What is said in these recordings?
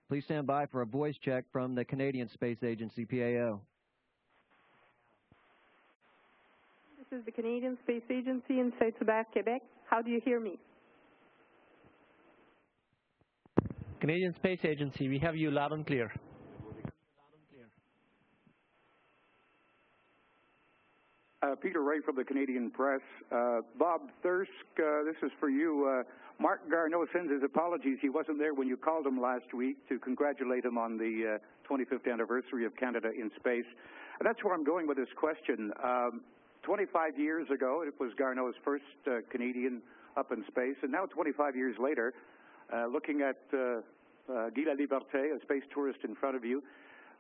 Please stand by for a voice check from the Canadian Space Agency, PAO. This is the Canadian Space Agency in Saint-Hubert, Quebec. How do you hear me? Canadian Space Agency, we have you loud and clear. Peter Ray from the Canadian Press. Bob Thirsk, this is for you. Marc Garneau sends his apologies. He wasn't there when you called him last week to congratulate him on the 25th anniversary of Canada in space. And that's where I'm going with this question. 25 years ago, it was Garneau's first Canadian up in space, and now 25 years later, looking at Guy Laliberté, a space tourist in front of you,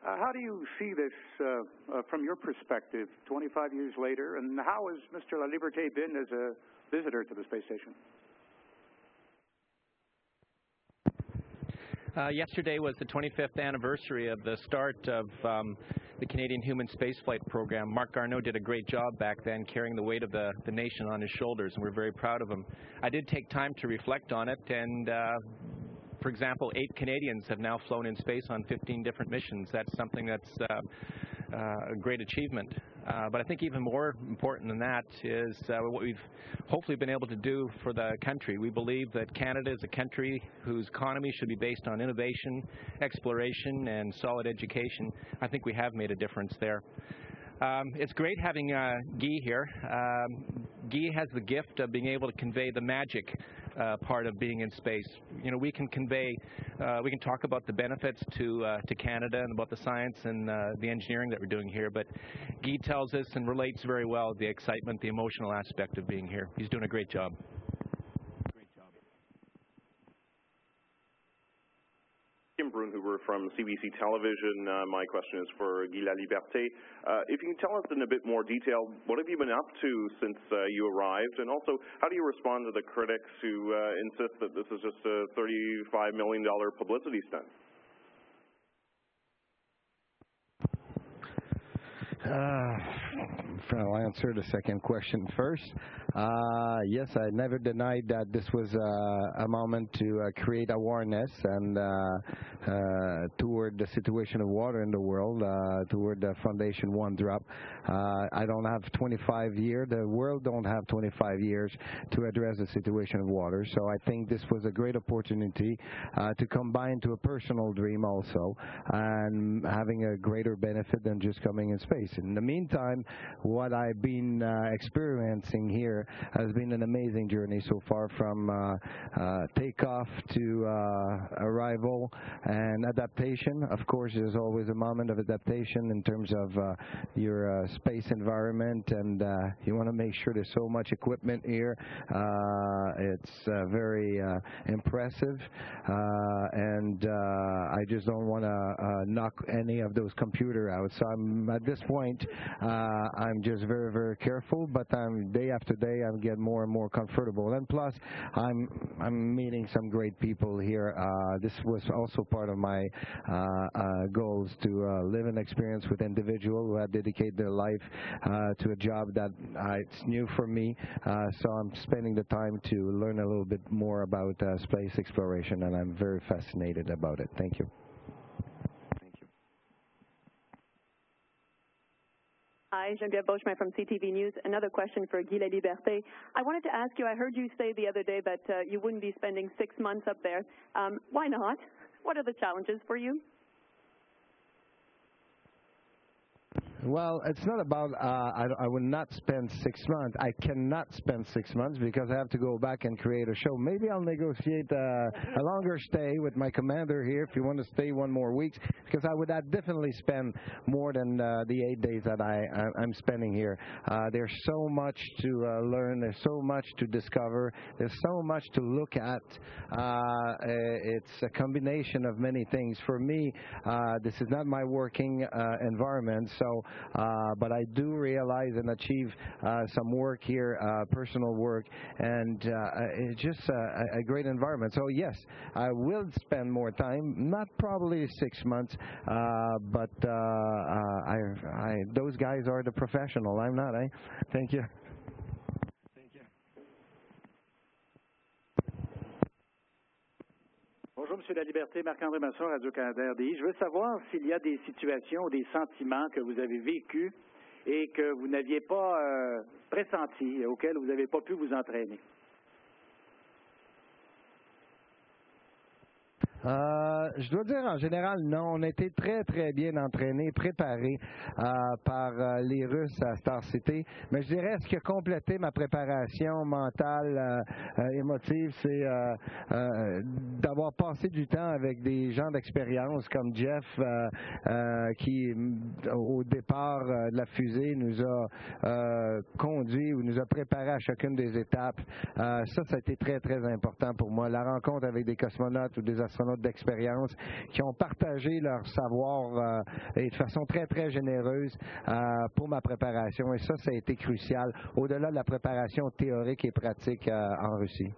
how do you see this from your perspective 25 years later, and how has Mr. Laliberté been as a visitor to the space station? Yesterday was the 25th anniversary of the start of the Canadian Human Spaceflight Program. Marc Garneau did a great job back then carrying the weight of the nation on his shoulders, and we're very proud of him. I did take time to reflect on it, and for example, 8 Canadians have now flown in space on 15 different missions. That's something that's a great achievement. But I think even more important than that is what we've hopefully been able to do for the country. We believe that Canada is a country whose economy should be based on innovation, exploration, and solid education. I think we have made a difference there. It's great having Guy here. Guy has the gift of being able to convey the magic part of being in space. You know, we can convey, we can talk about the benefits to Canada and about the science and the engineering that we're doing here, but Guy tells us and relates very well the excitement, the emotional aspect of being here. He's doing a great job. Kim Brunhuber from CBC Television. My question is for Guy Laliberté. If you can tell us in a bit more detail, what have you been up to since you arrived, and also how do you respond to the critics who insist that this is just a $35 million publicity stunt? I'll answer the second question first. Yes, I never denied that this was a moment to create awareness and toward the situation of water in the world, toward the Foundation One Drop. I don't have 25 years, the world don't have 25 years to address the situation of water, so I think this was a great opportunity to combine to a personal dream also, and having a greater benefit than just coming in space. In the meantime, what I've been experiencing here has been an amazing journey so far, from takeoff to arrival and adaptation. Of course, there's always a moment of adaptation in terms of your space environment, and you want to make sure there's so much equipment here. It's very impressive, and I just don't want to knock any of those computers out. So at this point, I'm just very, very careful, but day after day I'm getting more and more comfortable. And plus, I'm meeting some great people here. This was also part of my goals, to live an experience with individuals who have dedicated their life to a job that it's new for me. So I'm spending the time to learn a little bit more about space exploration, and I'm very fascinated about it. Thank you. Hi, Geneviève Beauchemin from CTV News. Another question for Guy Laliberté. I wanted to ask you, I heard you say the other day that you wouldn't be spending 6 months up there. Why not? What are the challenges for you? Well, it's not about I would not spend 6 months. I cannot spend 6 months because I have to go back and create a show. Maybe I'll negotiate a longer stay with my commander here if you want to stay 1 more week, because I would definitely spend more than the 8 days that I'm spending here. There's so much to learn. There's so much to discover. There's so much to look at. It's a combination of many things. For me, this is not my working environment, so but I do realize and achieve some work here, personal work, and it's just a great environment. So yes, I will spend more time, not probably 6 months, but those guys are the professional. I'm not, eh? Thank you. Bonjour, M. Laliberté, Marc-André Masson, Radio-Canada RDI. Je veux savoir s'il y a des situations ou des sentiments que vous avez vécus et que vous n'aviez pas pressentis et auxquels vous n'avez pas pu vous entraîner. Je dois dire, en général, non. On a été très, très bien entraînés, préparés par les Russes à Star City. Mais je dirais, ce qui a complété ma préparation mentale, émotive, c'est d'avoir passé du temps avec des gens d'expérience comme Jeff, qui, au départ de la fusée, nous a conduit ou nous a préparé à chacune des étapes. Ça a été très, très important pour moi. La rencontre avec des cosmonautes ou des astronautes d'expérience qui ont partagé leur savoir et de façon très, très généreuse pour ma préparation. Et ça a été crucial, au-delà de la préparation théorique et pratique en Russie.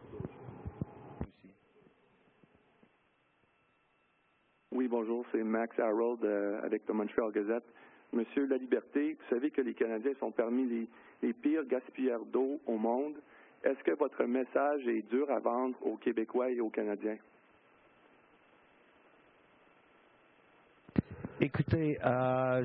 Oui, bonjour, c'est Max Harold avec le Montreal Gazette. Monsieur Laliberté, vous savez que les Canadiens sont parmi les pires gaspilleurs d'eau au monde. Est-ce que votre message est dur à vendre aux Québécois et aux Canadiens? Écoutez,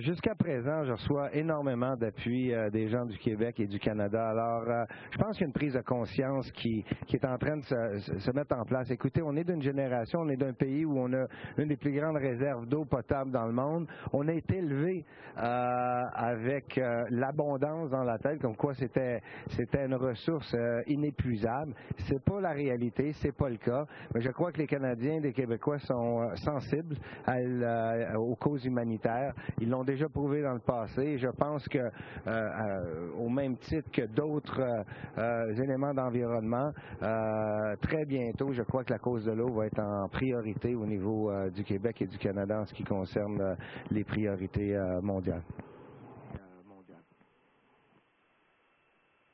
jusqu'à présent, je reçois énormément d'appui des gens du Québec et du Canada. Alors, je pense qu'il y a une prise de conscience qui est en train de se mettre en place. Écoutez, on est d'une génération, on est d'un pays où on a une des plus grandes réserves d'eau potable dans le monde. On a été élevé avec l'abondance dans la tête, comme quoi c'était une ressource inépuisable. C'est pas la réalité, c'est pas le cas. Mais je crois que les Canadiens et les Québécois sont sensibles aux causes humanitaires. Ils l'ont déjà prouvé dans le passé et je pense que au même titre que d'autres éléments d'environnement, très bientôt, je crois que la cause de l'eau va être en priorité au niveau du Québec et du Canada en ce qui concerne les priorités mondiales.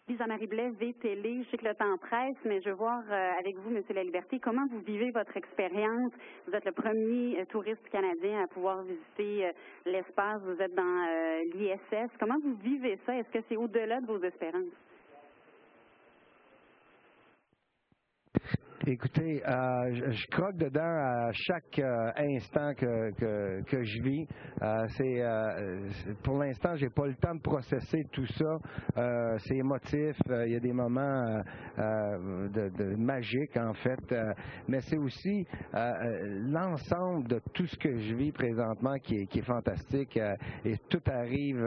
Lisa-Marie Blais, V-Télé, je sais que le temps presse, mais je veux voir avec vous, M. Laliberté, comment vous vivez votre expérience. Vous êtes le premier touriste canadien à pouvoir visiter l'espace, vous êtes dans l'ISS. Comment vous vivez ça? Est-ce que c'est au-delà de vos espérances? Écoutez, je croque dedans à chaque instant que je vis. Pour l'instant, j'ai pas le temps de processer tout ça. C'est émotif. Il y a des moments de magiques en fait, mais c'est aussi l'ensemble de tout ce que je vis présentement qui est fantastique et tout arrive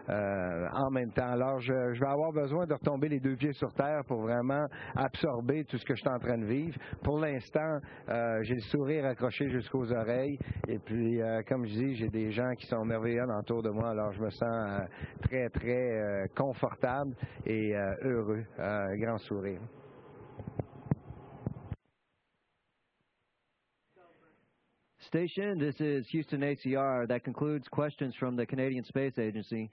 en même temps. Alors, je vais avoir besoin de retomber les deux pieds sur terre pour vraiment absorber tout ce que je suis en train de vivre. Pour l'instant, j'ai le sourire accroché jusqu'aux oreilles et puis, comme je dis, j'ai des gens qui sont merveilleux autour de moi, alors je me sens très, très confortable et heureux. Grand sourire. Station, this is Houston ACR. That concludes questions from the Canadian Space Agency.